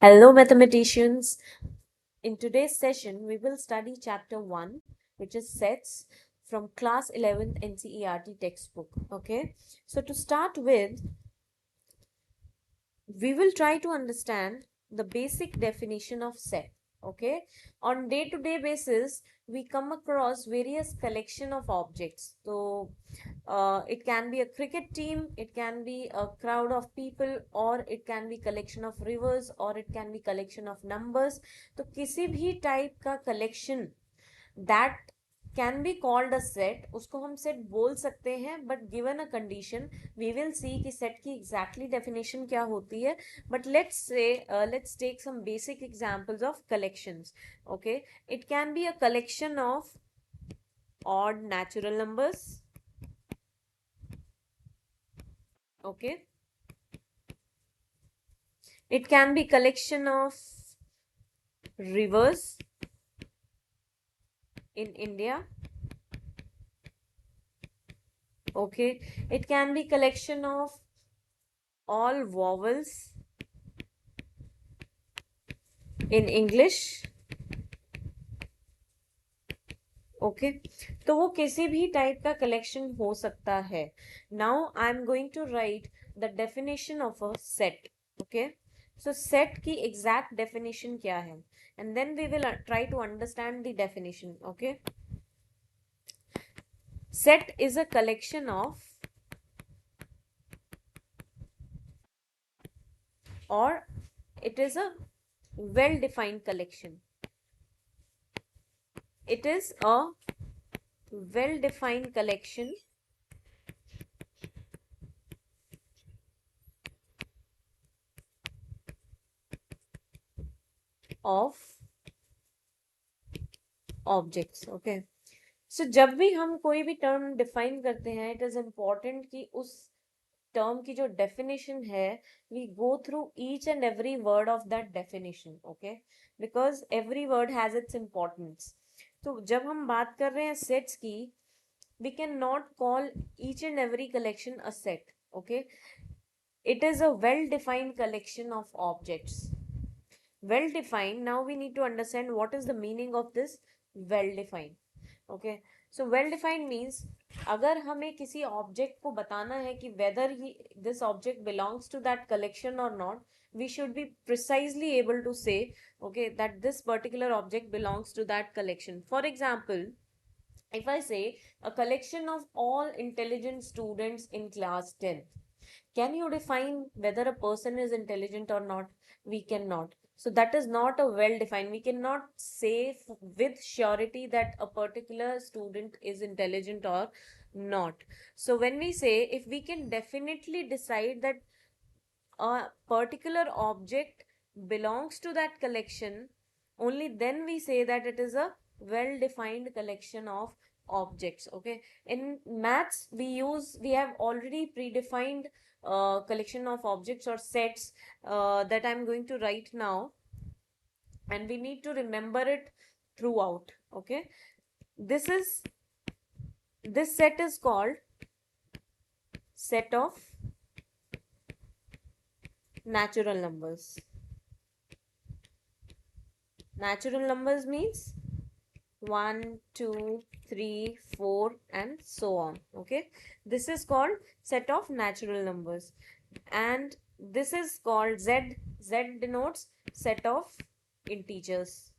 Hello, mathematicians. In today's session, we will study chapter 1, which is sets from class 11th NCERT textbook. Okay, so to start with, we will try to understand the basic definition of set. Okay, on day-to-day basis, we come across various collection of objects. So it can be a cricket team, it can be a crowd of people, or it can be collection of rivers, or it can be collection of numbers. तो किसी भी type का collection that can be called a set, उसको हम set बोल सकते हैं, but given a condition we will see कि set की exactly definition क्या होती है. But let's take some basic examples of collections. Okay, it can be a collection of odd natural numbers. Okay, it can be collection of rivers in India. Okay, it can be collection of all vowels in English. Okay तो वो किसी भी type का collection हो सकता है. Now I am going to write the definition of a set. Okay, so set की exact definition क्या है, and then we will try to understand the definition. Okay, set is a collection of, or it is a well defined collection. It is a well defined collection of objects. Okay, सो जब भी हम कोई भी term define करते हैं, it is important कि उस term की जो डेफिनेशन है, we go through each and every word of that definition. Okay, because every word has its importance. तो जब हम बात कर रहे हैं सेट्स की, we cannot call each and every collection a set. Okay, it is a well defined collection of objects. Well defined, now we need to understand what is the meaning of this well defined. Okay, so well defined means अगर हमें किसी object को बताना है कि whether this object belongs to that collection or not, we should be precisely able to say, okay, that this particular object belongs to that collection. For example, if I say a collection of all intelligent students in class 10, can you define whether a person is intelligent or not? We cannot. So that is not a well defined. We cannot say with surety that a particular student is intelligent or not. So when we say, if we can definitely decide that a particular object belongs to that collection, only then we say that it is a well defined collection of objects. Okay, in maths we have already predefined collection of objects or sets that I'm going to write now, and we need to remember it throughout. Okay, this set is called set of natural numbers. Natural numbers means 1, 2, 3, 4 and so on. Okay, this is called set of natural numbers, and this is called Z. Z denotes set of integers.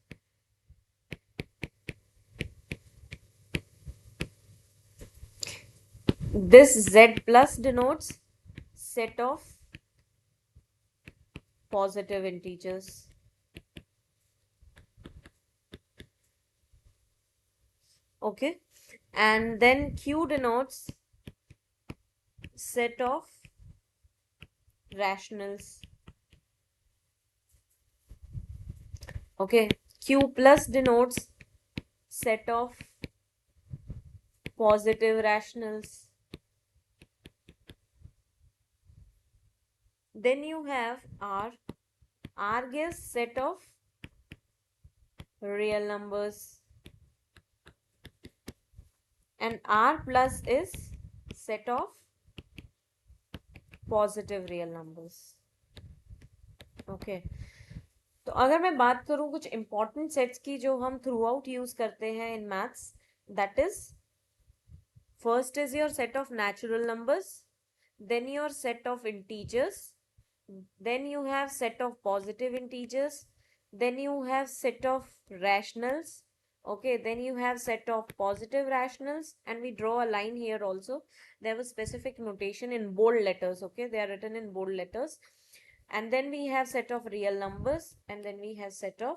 This Z plus denotes set of positive integers. Okay, and then Q denotes set of rationals. Okay, Q plus denotes set of positive rationals. Then you have R. R gives set of real numbers, and R plus is set of positive real numbers. Okay, तो अगर मैं बात करूं कुछ important sets की जो हम through out use करते हैं in maths, that is first is your set of natural numbers, then your set of integers, then you have set of positive integers, then you have set of rationals. Okay, then you have set of positive rationals, and we draw a line here also. They have a specific notation in bold letters. Okay, they are written in bold letters. And then we have set of real numbers, and then we have set of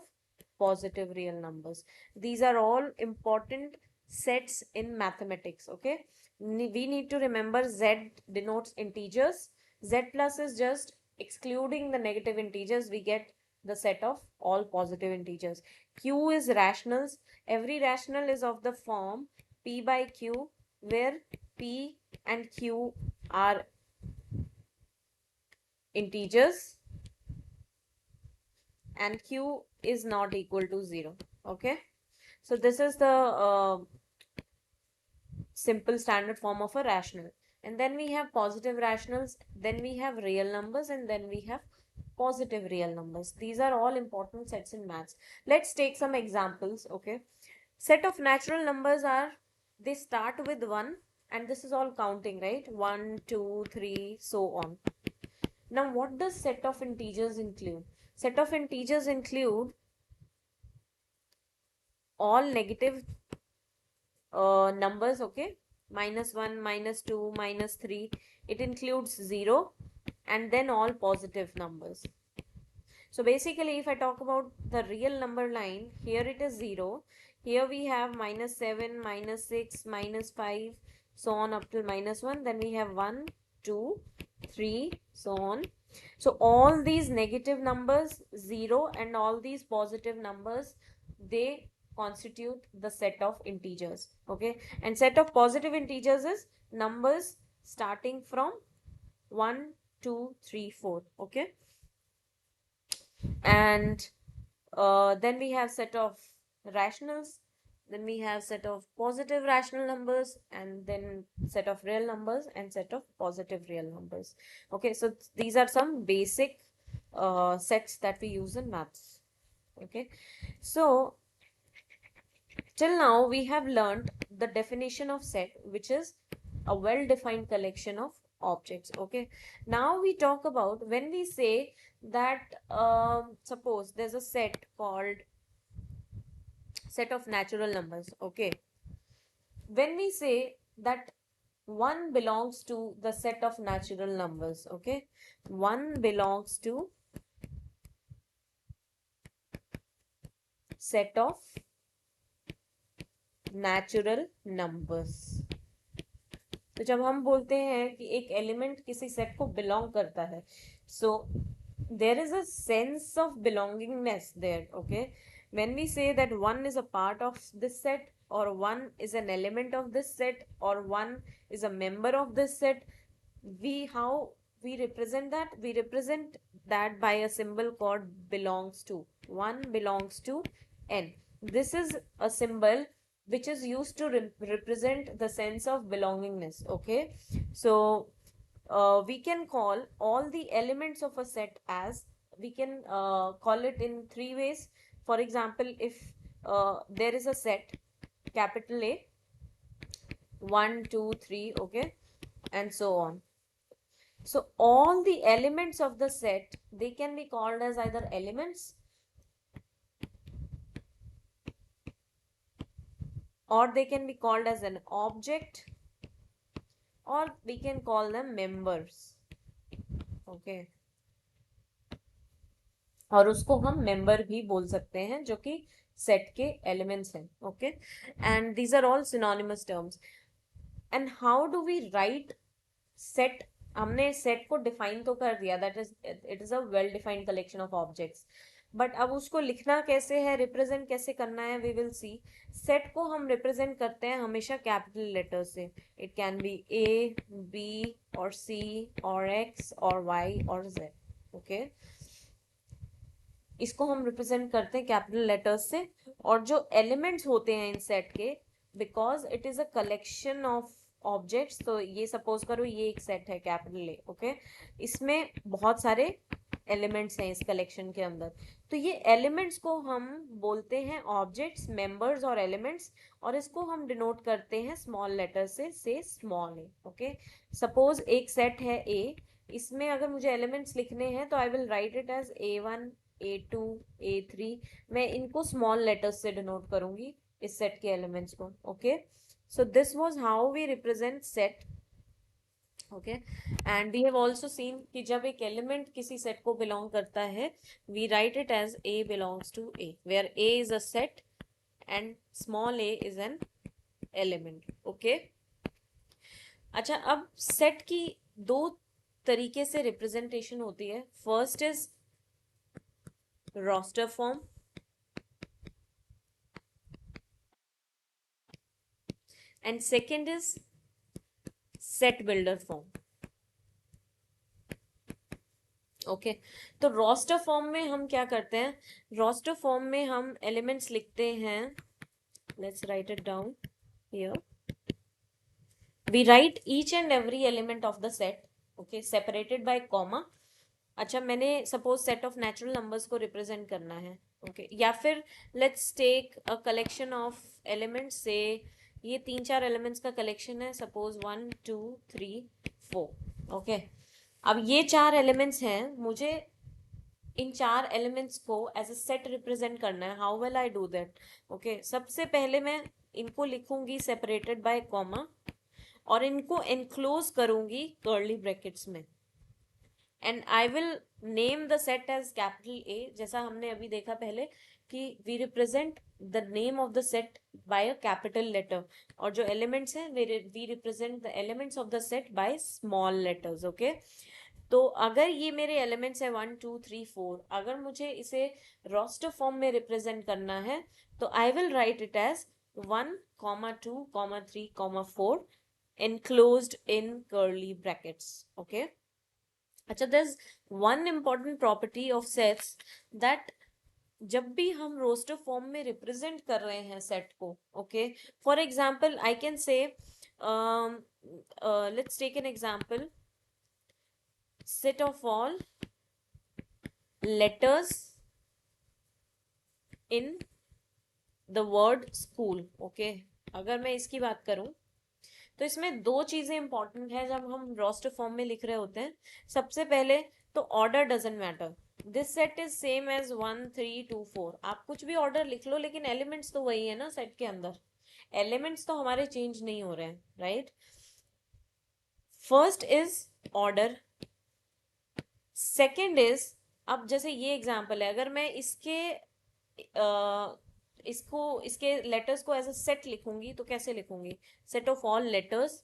positive real numbers. These are all important sets in mathematics. Okay, we need to remember z denotes integers. Z plus is just excluding the negative integers, we get the set of all positive integers. Q is rationals. Every rational is of the form p by q, where p and q are integers and q is not equal to 0. Okay, so this is the simple standard form of a rational. And then we have positive rationals, then we have real numbers, and then we have positive real numbers. These are all important sets in maths. Let's take some examples. Okay, set of natural numbers are, they start with 1, and this is all counting, right? 1 2 3 so on. Now what does set of integers include? Set of integers include all negative numbers. Okay, -1, -2, -3. It includes 0, and then all positive numbers. So basically, if I talk about the real number line, here it is 0. Here we have -7, -6, -5, so on up till -1. Then we have 1, 2, 3, so on. So all these negative numbers, 0, and all these positive numbers, they constitute the set of integers. Okay, and set of positive integers is numbers starting from 1, 2, 3, 4. Okay, and then we have set of rationals, then we have set of positive rational numbers, and then set of real numbers and set of positive real numbers. Okay, so these are some basic sets that we use in maths. Okay, so till now we have learned the definition of set, which is a well defined collection of objects. Okay, now we talk about when we say that suppose there's a set called set of natural numbers. Okay, when we say that 1 belongs to the set of natural numbers. Okay, 1 belongs to set of natural numbers. तो जब हम बोलते हैं कि एक element किसी set को belong करता है, सो there is a sense of belongingness there. Okay, when we say that one is a part of this set, or one is an element of this set, or one is a member of this set, how we represent that? We represent that by a symbol called belongs to. One belongs to n. This is a symbol which is used to represent the sense of belongingness. Okay, so we can call all the elements of a set as, we can call it in 3 ways. For example, if there is a set capital A, 1 2 3, okay, and so on. So all the elements of the set, they can be called as either elements, or they can be called as an object, or we can call them members. Okay, और उसको हम member भी बोल सकते हैं जो कि set के एलिमेंट्स हैं. Okay, and these are all synonymous terms. And how do we write set? हमने सेट को डिफाइन तो कर दिया, that is it is a well defined collection of objects, but अब उसको लिखना कैसे है, रिप्रेजेंट कैसे करना है, वी विल सी. सेट को हम रिप्रेजेंट करते हैं हमेशा कैपिटल लेटर से. It can be A, B, और सी, और एक्स, और वाई, और जेड. ओके, इसको हम रिप्रेजेंट करते हैं कैपिटल लेटर्स से. और जो एलिमेंट्स होते हैं इन सेट के, because it is a collection of objects, तो ये सपोज करो ये एक सेट है कैपिटल ए. ओके, इसमें बहुत सारे एलिमेंट्स हैं इस कलेक्शन के अंदर। तो ये एलिमेंट्स को हम बोलते हैं ऑब्जेक्ट्स, मेंबर्स और एलिमेंट्स, और इसको हम डिनोट करते हैं स्मॉल लेटर से स्मॉल ए। ओके, सपोज एक सेट है ए, इसमें अगर मुझे एलिमेंट्स लिखने हैं तो I will write it as A1, A2, A3। मैं इनको स्मॉल लेटर्स से डिनोट करूंगी इस सेट के एलिमेंट्स को। Okay, so this was how we represent set. Okay, and we have also seen कि जब एक एलिमेंट किसी सेट को बिलोंग करता है, we write it as A belongs to A, where A is a set and small a is an element। Okay, अच्छा, अब set की दो तरीके से रिप्रेजेंटेशन होती है। First is roster form and second is set builder form. Okay, तो roster form में हम क्या करते हैं? रोस्टर फॉर्म में हम एलिमेंट्स लिखते हैं, let's write it down here. We write each and every element of the set, okay, separated by comma. अच्छा, मैंने suppose set of natural numbers को रिप्रेजेंट करना है, ओके, या फिर let's take a collection of elements से, ये 3-4 elements का कलेक्शन है, सपोज 1 2 3 4। ओके, अब ये 4 एलिमेंट्स हैं, मुझे इन 4 एलिमेंट्स को एज अ सेट रिप्रेजेंट करना है। How will I do that? Okay, सबसे पहले मैं इनको लिखूंगी सेपरेटेड बाय कॉमा, और इनको एनक्लोज करूंगी कर्ली ब्रैकेट्स में, and I will name the set as capital A, जैसा हमने अभी देखा पहले कि we represent the name of the set by a capital letter, और जो एलिमेंट्स हैं we represent the elements of the set by small letters. Okay, तो अगर ये मेरे एलिमेंट्स है 1 2 3 4, अगर मुझे इसे रोस्टर फॉर्म में रिप्रेजेंट करना है तो I will write it as 1 2 3 4 enclosed in curly brackets। okay, अच्छा, there's one important property of sets that जब भी हम रोस्टर फॉर्म में रिप्रेजेंट कर रहे हैं सेट को, okay, for example I can say, let's take an example, set of all letters in the word school। Okay, अगर मैं इसकी बात करूं तो इसमें दो चीजें इंपॉर्टेंट है जब हम रोस्टर फॉर्म में लिख रहे होते हैं। सबसे पहले तो order doesn't matter, this set is same as 1 3 2 4। आप कुछ भी ऑर्डर लिख लो, लेकिन एलिमेंट्स तो वही है ना सेट के अंदर, एलिमेंट्स तो हमारे चेंज नहीं हो रहे हैं, right? First is order, second is, अब जैसे ये एग्जाम्पल है, अगर मैं इसके लेटर्स को एज अ सेट लिखूंगी तो कैसे लिखूंगी? Set of all letters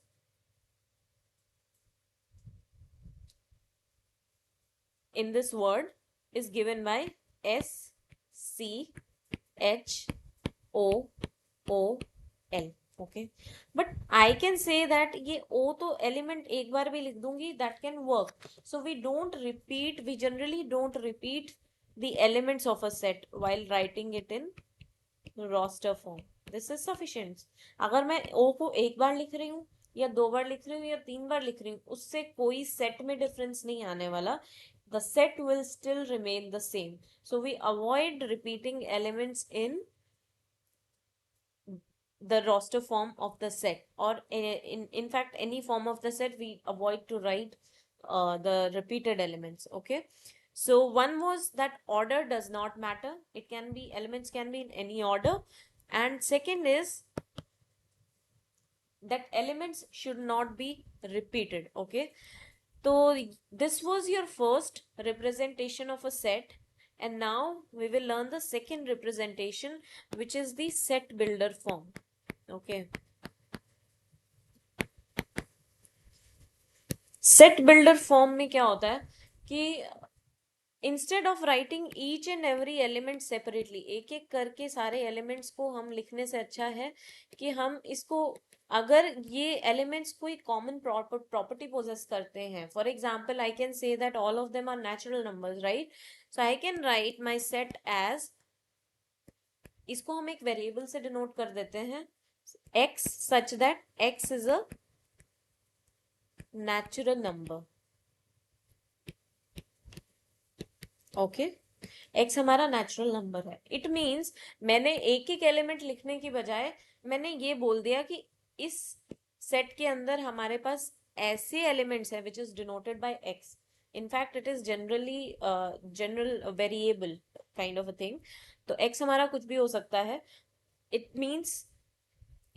in this word is given by S C H O O L। Okay, but I can say that ये O तो एलिमेंट एक बार भी लिख दूंगी, that can work. So we don't repeat, we generally don't repeat the elements of a set while writing it in roster form। this is sufficient। अगर मैं O को एक बार लिख रही हूँ या 2 बार लिख रही हूँ या 3 बार लिख रही हूँ, उससे कोई सेट में डिफरेंस नहीं आने वाला, the set will still remain the same। so we avoid repeating elements in the roster form of the set, or in fact any form of the set we avoid to write the repeated elements। okay, so one was that order does not matter, it can be, elements can be in any order, and second is that elements should not be repeated। okay, so this was your first representation of a set, and now we will learn the second representation, which is the set builder form। okay, set builder form में क्या होता है कि instead of writing each and every element separately, एक एक करके सारे elements को हम लिखने से अच्छा है कि हम इसको, अगर ये एलिमेंट्स कोई कॉमन प्रॉपर्टी पोजेस करते हैं, for example I can say that all of them are natural numbers, right? So I can write my set as, इसको हम एक वेरिएबल से डिनोट कर देते हैं x, such that x is a natural number. Okay, x हमारा natural number है. It means मैंने एक एक एलिमेंट लिखने की बजाय मैंने ये बोल दिया कि इस सेट के अंदर हमारे पास ऐसे एलिमेंट्स हैं which is denoted by x. in fact it is general variable kind of a thing. तो x हमारा कुछ भी हो सकता है. it means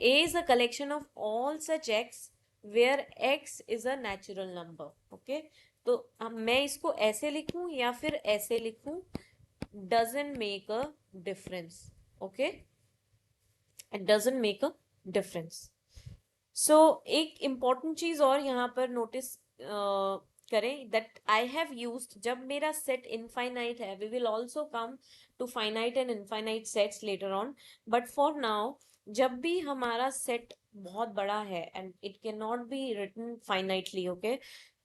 a is a collection of all such x where x is a natural number. okay, तो मैं इसको ऐसे लिखूं या फिर ऐसे लिखूं doesn't make a difference. okay, it doesn't make a difference. So एक important चीज और यहाँ पर नोटिस करें that I have used, जब मेरा set infinite है, we will also come to finite and infinite sets later on, but for now जब भी हमारा set बहुत बड़ा है and it cannot be written finitely, okay,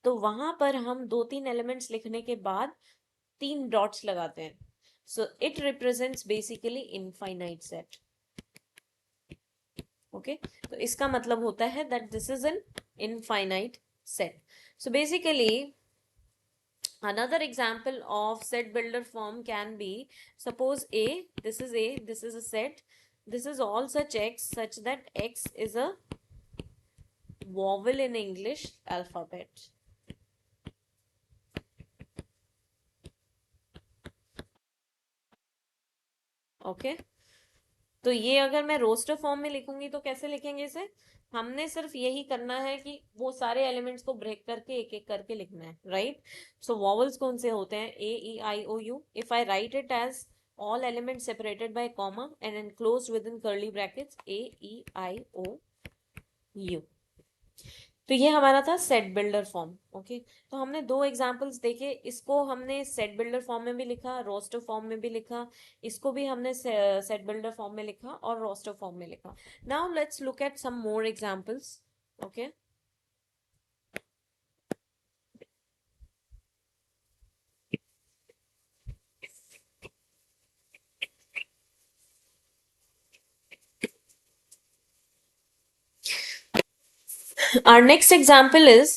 तो वहां पर हम दो तीन एलिमेंट्स लिखने के बाद तीन डॉट्स लगाते हैं. So it represents basically infinite set. okay, तो इसका मतलब होता है that this is an infinite set. So basically another example of set builder form can be, suppose this is a set, this is all such x such that x is a vowel in English alphabet. okay, तो ये अगर मैं roster form में लिखूंगी तो कैसे लिखेंगे इसे? हमने सिर्फ यही करना है कि वो सारे एलिमेंट्स को ब्रेक करके एक एक करके लिखना है, राइट? सो वॉवल्स कौन से होते हैं? A E I O U. If I write it as all elements separated by comma and enclosed within curly brackets, A E I O U. तो ये हमारा था सेट बिल्डर फॉर्म. ओके, तो हमने दो एग्जांपल्स देखे. इसको हमने सेट बिल्डर फॉर्म में भी लिखा, रोस्टर फॉर्म में भी लिखा. इसको भी हमने सेट बिल्डर फॉर्म में लिखा और रोस्टर फॉर्म में लिखा. Now let's look at some more examples. Okay, our next example is,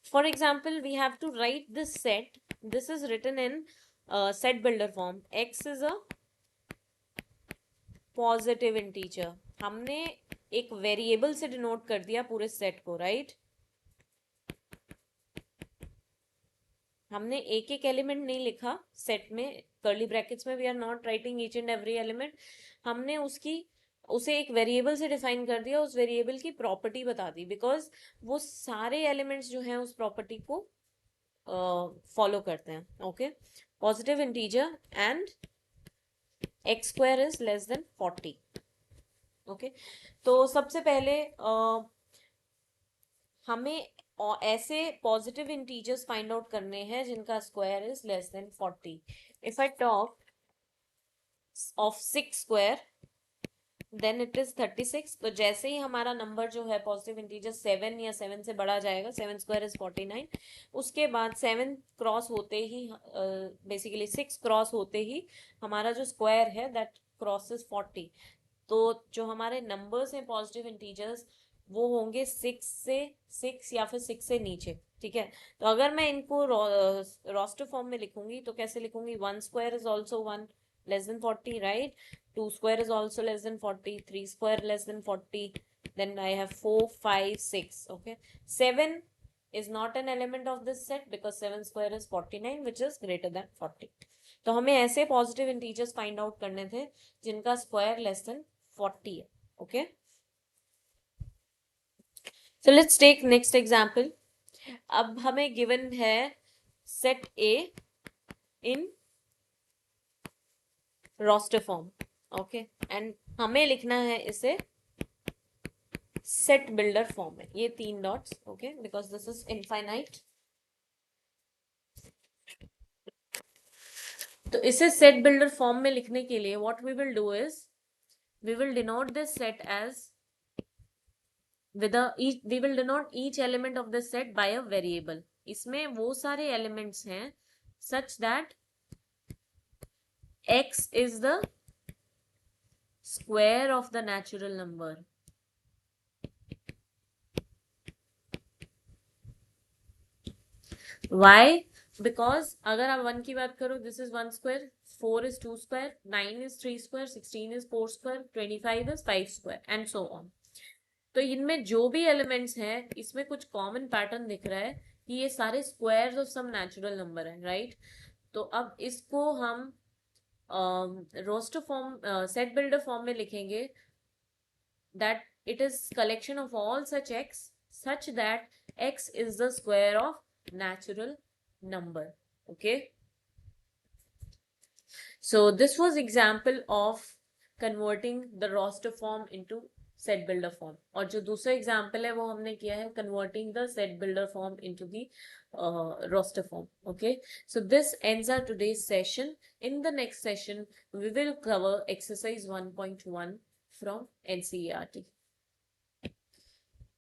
for example, we have to write this set. This is written in set builder form. X is a positive integer. हमने एक variable से denote कर दिया पूरे set को, right? हमने एक एक एलिमेंट नहीं लिखा सेट में, कर्ली ब्रैकेट्स में we are not writing each and every element. हमने उसे एक वेरिएबल से डिफाइन कर दिया, उस वेरिएबल की प्रॉपर्टी बता दी, बिकॉज वो सारे एलिमेंट्स जो हैं उस प्रॉपर्टी को फॉलो करते हैं. Okay, positive integer and x square is less than 40. Okay, तो सबसे पहले हमें ऐसे पॉजिटिव इंटीजर्स फाइंड आउट करने हैं जिनका square is less than 40. If I talk of 6 square then it is 36. तो जैसे ही हमारा नंबर जो है पॉजिटिव इंटीजर 7 या 7 से बढ़ा जाएगा, 7 स्क्वायर इज 49, उसके बाद 7 क्रॉस होते ही, बेसिकली 6 क्रॉस होते ही हमारा जो स्क्वायर है दैट क्रॉसेस 40. तो जो हमारे नंबर्स हैं पॉजिटिव इंटीजर्स वो होंगे 6 या फिर 6 से नीचे. ठीक है, तो अगर मैं इनको रोस्टर फॉर्म में लिखूंगी तो कैसे लिखूंगी? 1 square is also 1 less than 40, right? 2 square is also less than 40, 3 square less than 40, then I have 4 5 6. okay, 7 is not an element of this set because 7 square is 49 which is greater than 40. तो हमें ऐसे positive integers find out करने थे जिनका square less than 40 है. Okay, so let's take next example. अब हमें given है set A in roster form. Okay, and हमें लिखना है इसे सेट बिल्डर फॉर्म में, ये 3 dots. Okay, because this is infinite. तो इसे सेट बिल्डर फॉर्म में लिखने के लिए what we will do is we will denote this set as we will denote each element of the set by a variable. इसमें वो सारे elements हैं such that x is the square of the natural number. Why? Because अगर आप 1 की बात करो, this is 1 square, 4 is 2 square, 9 is 3 square, 16 is 4 square, 25 is 5 square and so on. तो इनमें जो भी एलिमेंट्स हैं, इसमें कुछ कॉमन पैटर्न दिख रहा है कि ये सारे squares of some natural number है, राइट? तो अब इसको हम roster form, set builder form में लिखेंगे, that it is collection of all such x such that x is the square of natural number. Okay, so this was example of converting the roster form into set builder form, और जो दूसरा example है वो हमने किया है converting the set builder form into the roster form. Okay, so this ends our today's session. In the next session we will cover exercise 1.1 from NCERT.